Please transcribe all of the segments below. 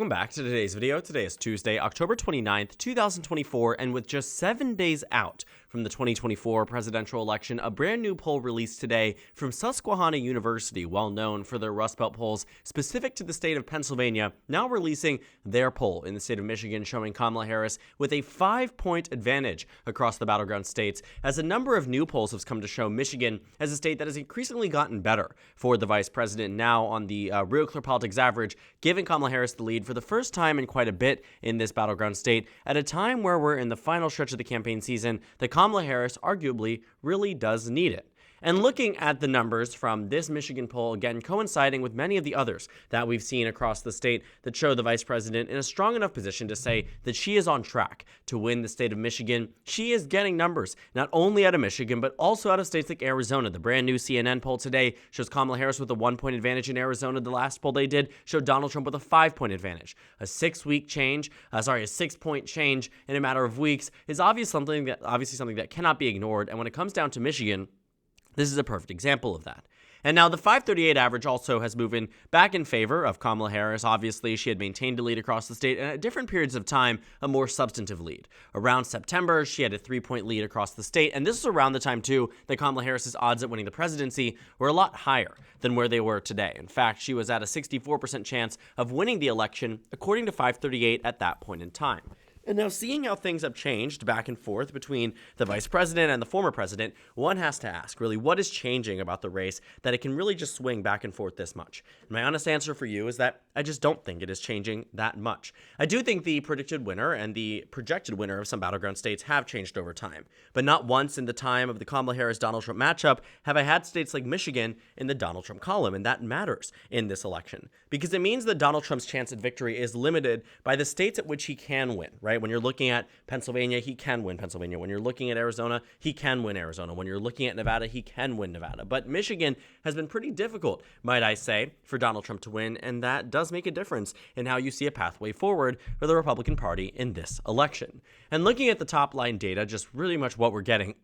Welcome back to today's video. Today is Tuesday, October 29th, 2024, and with just 7 days out from the 2024 presidential election, a brand new poll released today from Susquehanna University, well known for their Rust Belt polls specific to the state of Pennsylvania, now releasing their poll in the state of Michigan, showing Kamala Harris with a 5-point advantage across the battleground states, as a number of new polls have come to show Michigan as a state that has increasingly gotten better for the vice president, now on the Real Clear Politics average, giving Kamala Harris the lead for the first time in quite a bit in this battleground state, at a time where we're in the final stretch of the campaign season that Kamala Harris arguably really does need it. And looking at the numbers from this Michigan poll, again coinciding with many of the others that we've seen across the state that show the vice president in a strong enough position to say that she is on track to win the state of Michigan, she is getting numbers not only out of Michigan, but also out of states like Arizona. The brand new CNN poll today shows Kamala Harris with a 1-point advantage in Arizona. The last poll they did showed Donald Trump with a 5-point advantage. A 6-point change in a matter of weeks is obviously something that cannot be ignored. And when it comes down to Michigan, this is a perfect example of that. And now the 538 average also has moved back in favor of Kamala Harris. Obviously, she had maintained a lead across the state, and at different periods of time, a more substantive lead. Around September, she had a 3-point lead across the state, and this is around the time, too, that Kamala Harris's odds at winning the presidency were a lot higher than where they were today. In fact, she was at a 64% chance of winning the election, according to 538 at that point in time. And now, seeing how things have changed back and forth between the vice president and the former president, one has to ask, really, what is changing about the race that it can really just swing back and forth this much? And my honest answer for you is that I just don't think it is changing that much. I do think the predicted winner and the projected winner of some battleground states have changed over time, but not once in the time of the Kamala Harris-Donald Trump matchup have I had states like Michigan in the Donald Trump column, and that matters in this election, because it means that Donald Trump's chance at victory is limited by the states at which he can win, right? When you're looking at Pennsylvania, he can win Pennsylvania. When you're looking at Arizona, he can win Arizona. When you're looking at Nevada, he can win Nevada. But Michigan has been pretty difficult, might I say, for Donald Trump to win, and that does make a difference in how you see a pathway forward for the Republican Party in this election. And looking at the top line data, just really much what we're getting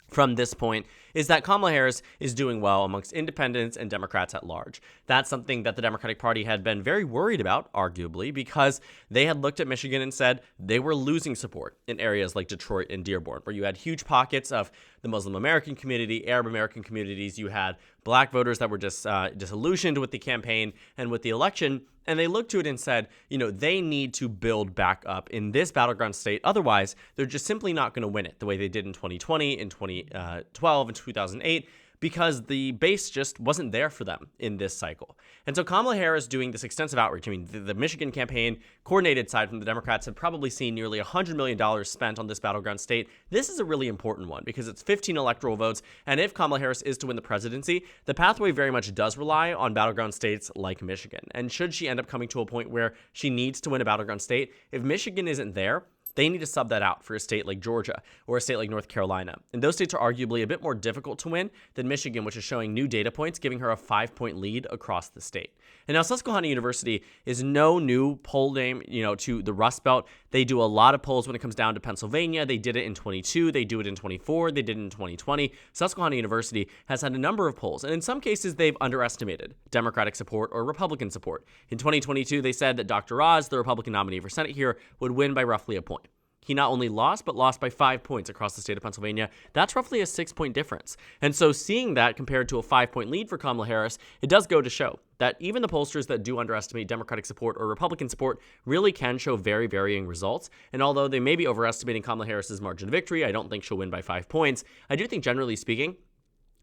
from this point is that Kamala Harris is doing well amongst independents and Democrats at large. That's something that the Democratic Party had been very worried about, arguably, because they had looked at Michigan and said they were losing support in areas like Detroit and Dearborn, where you had huge pockets of the Muslim American community, Arab American communities. You had black voters that were just disillusioned with the campaign and with the election. And they looked to it and said, they need to build back up in this battleground state. Otherwise, they're just simply not going to win it the way they did in 2020, in 2012, and 2008, because the base just wasn't there for them in this cycle. And so Kamala Harris doing this extensive outreach, the Michigan campaign coordinated side from the Democrats have probably seen nearly $100 million spent on this battleground state. This is a really important one because it's 15 electoral votes. And if Kamala Harris is to win the presidency, the pathway very much does rely on battleground states like Michigan. And should she end up coming to a point where she needs to win a battleground state, if Michigan isn't there, they need to sub that out for a state like Georgia or a state like North Carolina. And those states are arguably a bit more difficult to win than Michigan, which is showing new data points, giving her a 5-point lead across the state. And now Susquehanna University is no new poll name, to the Rust Belt. They do a lot of polls when it comes down to Pennsylvania. They did it in 22. They do it in 24. They did it in 2020. Susquehanna University has had a number of polls, and in some cases, they've underestimated Democratic support or Republican support. In 2022, they said that Dr. Oz, the Republican nominee for Senate here, would win by roughly a point. He not only lost, but lost by 5 points across the state of Pennsylvania. That's roughly a 6-point difference. And so seeing that compared to a 5-point lead for Kamala Harris, it does go to show that even the pollsters that do underestimate Democratic support or Republican support really can show very varying results. And although they may be overestimating Kamala Harris's margin of victory, I don't think she'll win by 5 points. I do think, generally speaking,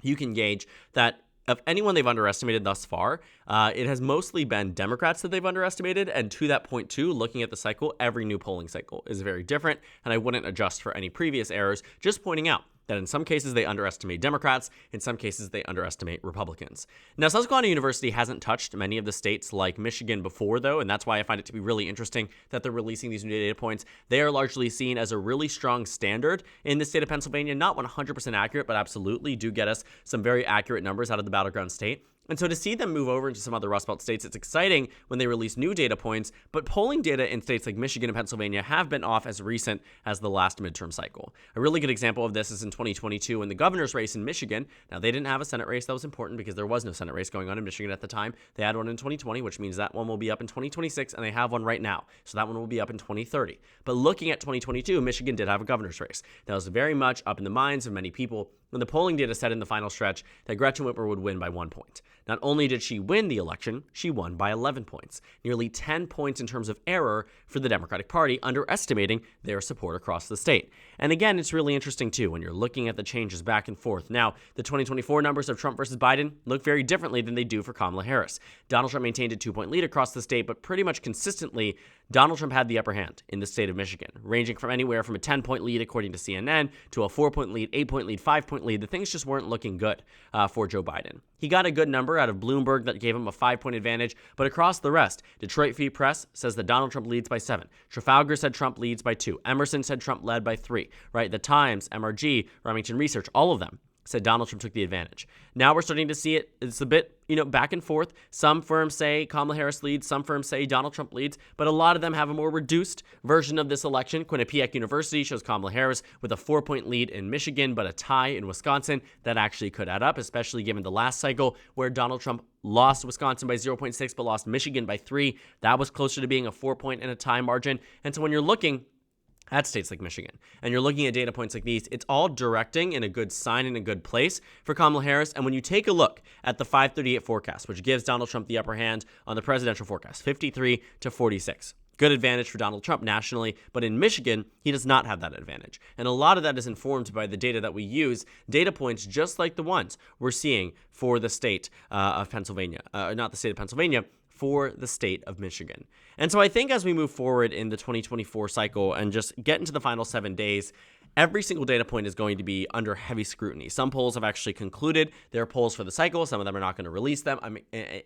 you can gauge that of anyone they've underestimated thus far, it has mostly been Democrats that they've underestimated. And to that point, too, looking at the cycle, every new polling cycle is very different. And I wouldn't adjust for any previous errors, just pointing out that in some cases they underestimate Democrats, in some cases they underestimate Republicans. Now, Susquehanna University hasn't touched many of the states like Michigan before, though, and that's why I find it to be really interesting that they're releasing these new data points. They are largely seen as a really strong standard in the state of Pennsylvania, not 100% accurate, but absolutely do get us some very accurate numbers out of the battleground state. And so to see them move over into some other Rust Belt states, it's exciting when they release new data points, but polling data in states like Michigan and Pennsylvania have been off as recent as the last midterm cycle. A really good example of this is in 2022 in the governor's race in Michigan. Now, they didn't have a Senate race. That was important because there was no Senate race going on in Michigan at the time. They had one in 2020, which means that one will be up in 2026, and they have one right now. So that one will be up in 2030. But looking at 2022, Michigan did have a governor's race. That was very much up in the minds of many people when the polling data said in the final stretch that Gretchen Whitmer would win by 1 point. Not only did she win the election, she won by 11 points, nearly 10 points in terms of error for the Democratic Party, underestimating their support across the state. And again, it's really interesting too when you're looking at the changes back and forth. Now, the 2024 numbers of Trump versus Biden look very differently than they do for Kamala Harris. Donald Trump maintained a 2-point lead across the state, but pretty much consistently, Donald Trump had the upper hand in the state of Michigan, ranging from anywhere from a 10-point lead, according to CNN, to a 4-point lead, 8-point lead, 5-point lead. The things just weren't looking good for Joe Biden. He got a good number out of Bloomberg that gave him a 5-point advantage, but across the rest, Detroit Free Press says that Donald Trump leads by 7. Trafalgar said Trump leads by 2. Emerson said Trump led by 3, right? The Times, MRG, Remington Research, all of them said Donald Trump took the advantage. Now we're starting to see it. It's a bit, back and forth. Some firms say Kamala Harris leads. Some firms say Donald Trump leads. But a lot of them have a more reduced version of this election. Quinnipiac University shows Kamala Harris with a 4-point lead in Michigan, but a tie in Wisconsin. That actually could add up, especially given the last cycle where Donald Trump lost Wisconsin by 0.6, but lost Michigan by 3. That was closer to being a 4-point and a tie margin. And so when you're looking at states like Michigan, and you're looking at data points like these, it's all directing in a good sign in a good place for Kamala Harris. And when you take a look at the 538 forecast, which gives Donald Trump the upper hand on the presidential forecast, 53 to 46. Good advantage for Donald Trump nationally, but in Michigan, he does not have that advantage. And a lot of that is informed by the data that we use, data points just like the ones we're seeing for the state of Pennsylvania, not the state of Pennsylvania, for the state of Michigan. And so I think as we move forward in the 2024 cycle and just get into the final 7 days, every single data point is going to be under heavy scrutiny. Some polls have actually concluded their polls for the cycle. Some of them are not going to release them. I'm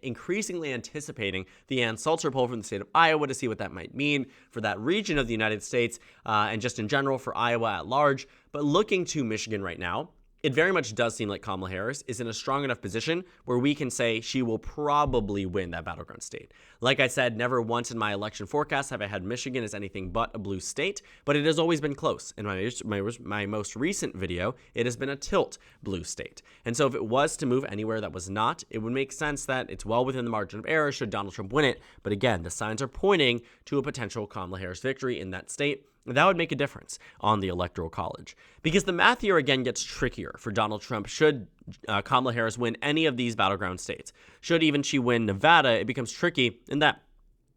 increasingly anticipating the Ann Salter poll from the state of Iowa to see what that might mean for that region of the United States and just in general for Iowa at large. But looking to Michigan right now, it very much does seem like Kamala Harris is in a strong enough position where we can say she will probably win that battleground state. Like I said, never once in my election forecast have I had Michigan as anything but a blue state, but it has always been close. In my most recent video, it has been a tilt blue state. And so if it was to move anywhere that was not, it would make sense that it's well within the margin of error should Donald Trump win it. But again, the signs are pointing to a potential Kamala Harris victory in that state. That would make a difference on the Electoral College. Because the math here again gets trickier for Donald Trump should Kamala Harris win any of these battleground states. Should even she win Nevada, it becomes tricky in that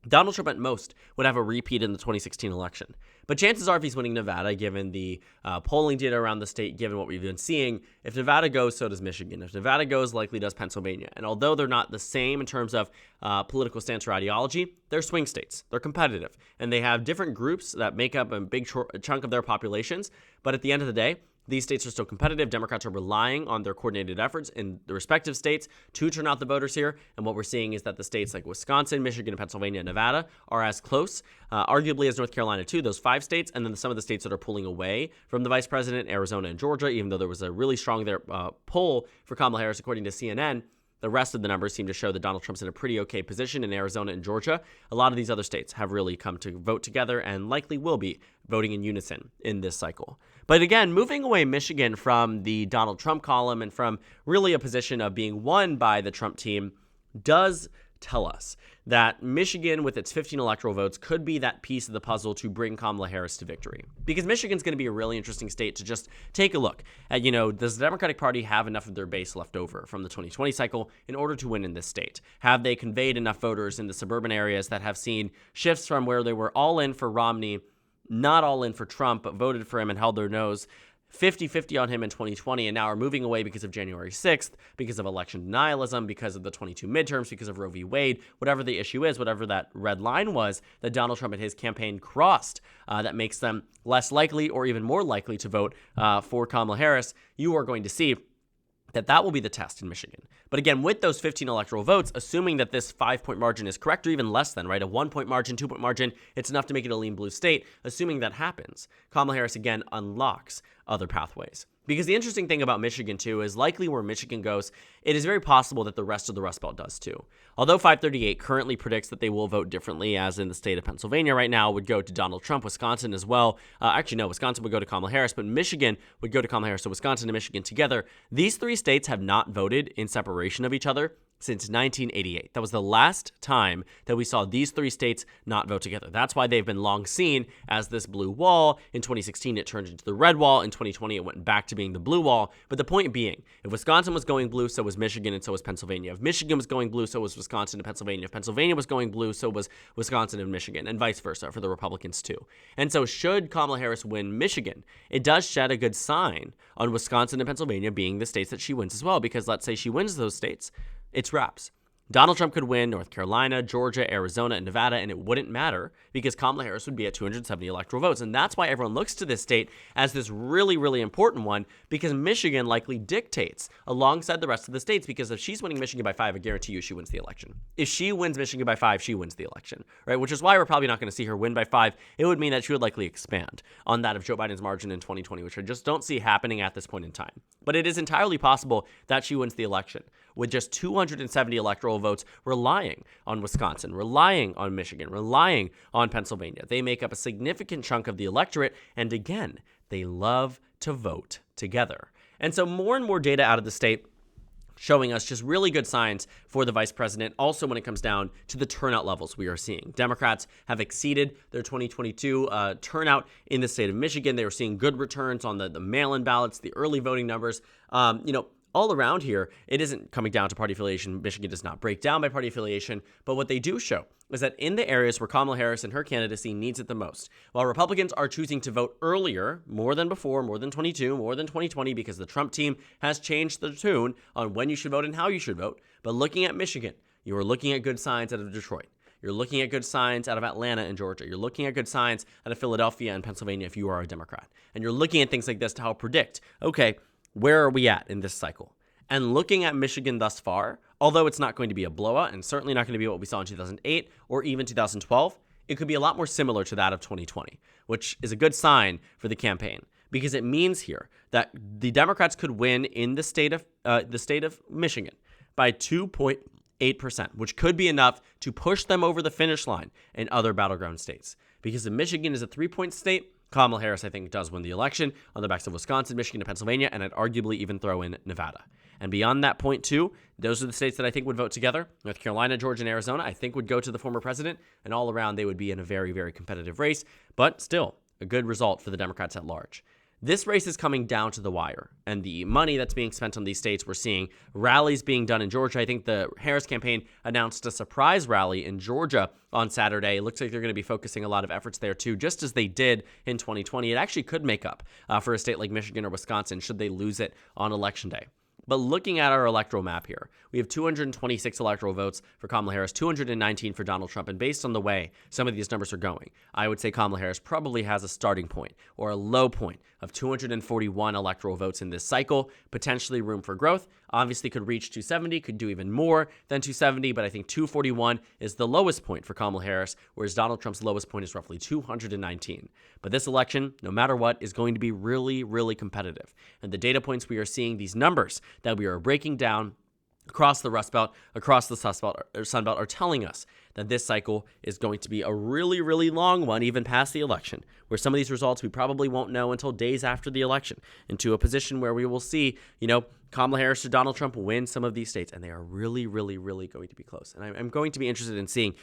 Donald Trump at most would have a repeat in the 2016 election. But chances are if he's winning Nevada, given the polling data around the state, given what we've been seeing, if Nevada goes, so does Michigan. If Nevada goes, likely does Pennsylvania. And although they're not the same in terms of political stance or ideology, they're swing states. They're competitive. And they have different groups that make up a big chunk of their populations. But at the end of the day, these states are still competitive. Democrats are relying on their coordinated efforts in the respective states to turn out the voters here. And what we're seeing is that the states like Wisconsin, Michigan, Pennsylvania, and Nevada are as close, arguably, as North Carolina too, those 5 states. And then some of the states that are pulling away from the vice president, Arizona and Georgia, even though there was a really strong poll for Kamala Harris, according to CNN. The rest of the numbers seem to show that Donald Trump's in a pretty okay position in Arizona and Georgia. A lot of these other states have really come to vote together and likely will be voting in unison in this cycle. But again, moving away Michigan from the Donald Trump column and from really a position of being won by the Trump team does tell us that Michigan, with its 15 electoral votes, could be that piece of the puzzle to bring Kamala Harris to victory. Because Michigan's going to be a really interesting state to just take a look at, does the Democratic Party have enough of their base left over from the 2020 cycle in order to win in this state? Have they conveyed enough voters in the suburban areas that have seen shifts from where they were all in for Romney, not all in for Trump, but voted for him and held their nose 50-50 on him in 2020, and now are moving away because of January 6th, because of election denialism, because of the 22 midterms, because of Roe v. Wade, whatever the issue is, whatever that red line was that Donald Trump and his campaign crossed that makes them less likely or even more likely to vote for Kamala Harris, you are going to see that will be the test in Michigan. But again, with those 15 electoral votes, assuming that this 5-point margin is correct or even less than, right, a 1-point margin, 2-point margin, it's enough to make it a lean blue state. Assuming that happens, Kamala Harris again unlocks other pathways. Because the interesting thing about Michigan, too, is likely where Michigan goes, it is very possible that the rest of the Rust Belt does, too. Although 538 currently predicts that they will vote differently, as in the state of Pennsylvania right now would go to Donald Trump, Wisconsin as well. Actually, no, Wisconsin would go to Kamala Harris, but Michigan would go to Kamala Harris. So Wisconsin and Michigan together. These three states have not voted in separation of each other since 1988. That was the last time that we saw these three states not vote together. That's why they've been long seen as this blue wall. In 2016, it turned into the red wall. In 2020, it went back to being the blue wall. But the point being, if Wisconsin was going blue, so was Michigan and so was Pennsylvania. If Michigan was going blue, so was Wisconsin and Pennsylvania. If Pennsylvania was going blue, so was Wisconsin and Michigan, and vice versa for the Republicans too. And so should Kamala Harris win Michigan, it does shed a good sign on Wisconsin and Pennsylvania being the states that she wins as well, because let's say she wins those states, it's wraps. Donald Trump could win North Carolina, Georgia, Arizona, and Nevada, and it wouldn't matter because Kamala Harris would be at 270 electoral votes. And that's why everyone looks to this state as this really, really important one, because Michigan likely dictates alongside the rest of the states, because if she's winning Michigan by 5, I guarantee you she wins the election. If she wins Michigan by 5, she wins the election, right? Which is why we're probably not going to see her win by 5. It would mean that she would likely expand on that of Joe Biden's margin in 2020, which I just don't see happening at this point in time. But it is entirely possible that she wins the election with just 270 electoral votes, relying on Wisconsin, relying on Michigan, relying on Pennsylvania. They make up a significant chunk of the electorate, and again, they love to vote together. And so more and more data out of the state showing us just really good signs for the vice president. Also, when it comes down to the turnout levels we are seeing, Democrats have exceeded their 2022 turnout in the state of Michigan. They were seeing good returns on the mail-in ballots, the early voting numbers. All around here, it isn't coming down to party affiliation. Michigan does not break down by party affiliation. But what they do show is that in the areas where Kamala Harris and her candidacy needs it the most, while Republicans are choosing to vote earlier, more than before, more than 22, more than 2020, because the Trump team has changed the tune on when you should vote and how you should vote. But looking at Michigan, you are looking at good signs out of Detroit. You're looking at good signs out of Atlanta and Georgia. You're looking at good signs out of Philadelphia and Pennsylvania if you are a Democrat. And you're looking at things like this to help predict, okay, where are we at in this cycle? And looking at Michigan thus far, although it's not going to be a blowout and certainly not going to be what we saw in 2008 or even 2012, it could be a lot more similar to that of 2020, which is a good sign for the campaign, because it means here that the Democrats could win in the state of Michigan by 2.8%, which could be enough to push them over the finish line in other battleground states. Because if Michigan is a 3-point state, Kamala Harris, I think, does win the election on the backs of Wisconsin, Michigan, and Pennsylvania, and I'd arguably even throw in Nevada. And beyond that point, too, those are the states that I think would vote together. North Carolina, Georgia, and Arizona, I think would go to the former president, and all around they would be in a very, very competitive race, but still a good result for the Democrats at large. This race is coming down to the wire, and the money that's being spent on these states, we're seeing rallies being done in Georgia. I think the Harris campaign announced a surprise rally in Georgia on Saturday. It looks like they're going to be focusing a lot of efforts there too, just as they did in 2020. It actually could make up for a state like Michigan or Wisconsin should they lose it on Election Day. But looking at our electoral map here, we have 226 electoral votes for Kamala Harris, 219 for Donald Trump. And based on the way some of these numbers are going, I would say Kamala Harris probably has a starting point or a low point of 241 electoral votes in this cycle, potentially room for growth. Obviously could reach 270, could do even more than 270, but I think 241 is the lowest point for Kamala Harris, whereas Donald Trump's lowest point is roughly 219. But this election, no matter what, is going to be really, really competitive. And the data points we are seeing, these numbers that we are breaking down across the Rust Belt, across the Sun Belt, are telling us that this cycle is going to be a really, really long one, even past the election, where some of these results we probably won't know until days after the election, into a position where we will see, Kamala Harris or Donald Trump win some of these states, and they are really, really, really going to be close. And I'm going to be interested in seeing,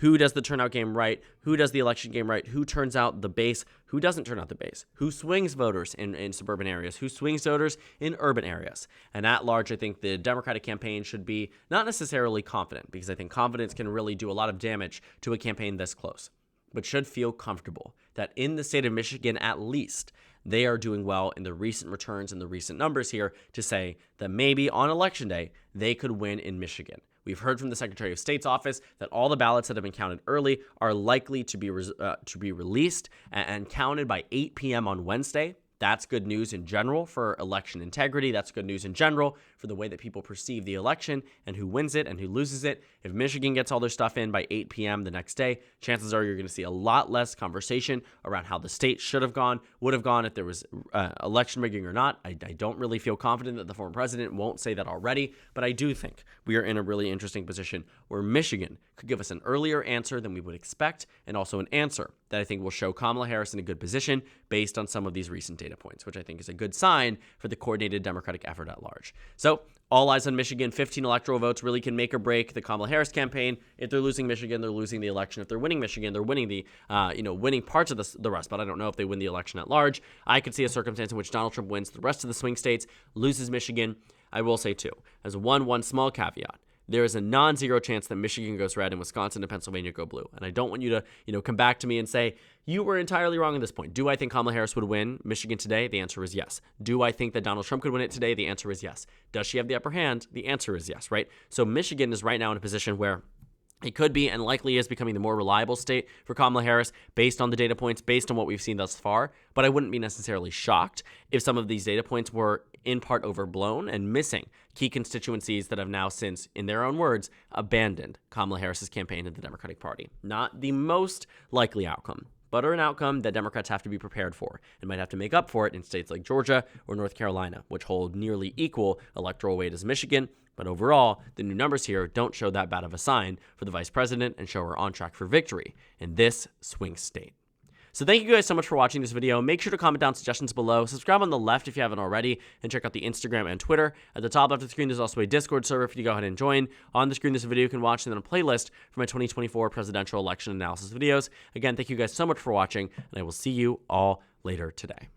who does the turnout game right? Who does the election game right? Who turns out the base? Who doesn't turn out the base? Who swings voters in suburban areas? Who swings voters in urban areas? And at large, I think the Democratic campaign should be not necessarily confident, because I think confidence can really do a lot of damage to a campaign this close, but should feel comfortable that in the state of Michigan, at least, they are doing well in the recent returns and the recent numbers here to say that maybe on Election Day, they could win in Michigan. We've heard from the Secretary of State's office that all the ballots that have been counted early are likely to be released and counted by 8 p.m. on Wednesday. That's good news in general for election integrity. That's good news in general for the way that people perceive the election and who wins it and who loses it. If Michigan gets all their stuff in by 8 p.m. the next day, chances are you're going to see a lot less conversation around how the state should have gone, would have gone if there was election rigging or not. I don't really feel confident that the former president won't say that already, but I do think we are in a really interesting position where Michigan could give us an earlier answer than we would expect, and also an answer that I think will show Kamala Harris in a good position based on some of these recent data points, which I think is a good sign for the coordinated Democratic effort at large. So all eyes on Michigan. 15 electoral votes really can make or break the Kamala Harris campaign. If they're losing Michigan, they're losing the election. If they're winning Michigan, they're winning the, winning parts of the rest. But I don't know if they win the election at large. I could see a circumstance in which Donald Trump wins the rest of the swing states, loses Michigan. I will say too, as one small caveat, there is a non-zero chance that Michigan goes red and Wisconsin and Pennsylvania go blue. And I don't want you to, come back to me and say, you were entirely wrong at this point. Do I think Kamala Harris would win Michigan today? The answer is yes. Do I think that Donald Trump could win it today? The answer is yes. Does she have the upper hand? The answer is yes, right? So Michigan is right now in a position where it could be and likely is becoming the more reliable state for Kamala Harris based on the data points, based on what we've seen thus far. But I wouldn't be necessarily shocked if some of these data points were in part overblown and missing key constituencies that have now since, in their own words, abandoned Kamala Harris's campaign in the Democratic Party. Not the most likely outcome, but an outcome that Democrats have to be prepared for and might have to make up for it in states like Georgia or North Carolina, which hold nearly equal electoral weight as Michigan. But overall, the new numbers here don't show that bad of a sign for the vice president and show her on track for victory in this swing state. So thank you guys so much for watching this video. Make sure to comment down suggestions below. Subscribe on the left if you haven't already, and check out the Instagram and Twitter. At the top left of the screen, there's also a Discord server for you to go ahead and join. On the screen, this video you can watch, and then a playlist for my 2024 presidential election analysis videos. Again, thank you guys so much for watching, and I will see you all later today.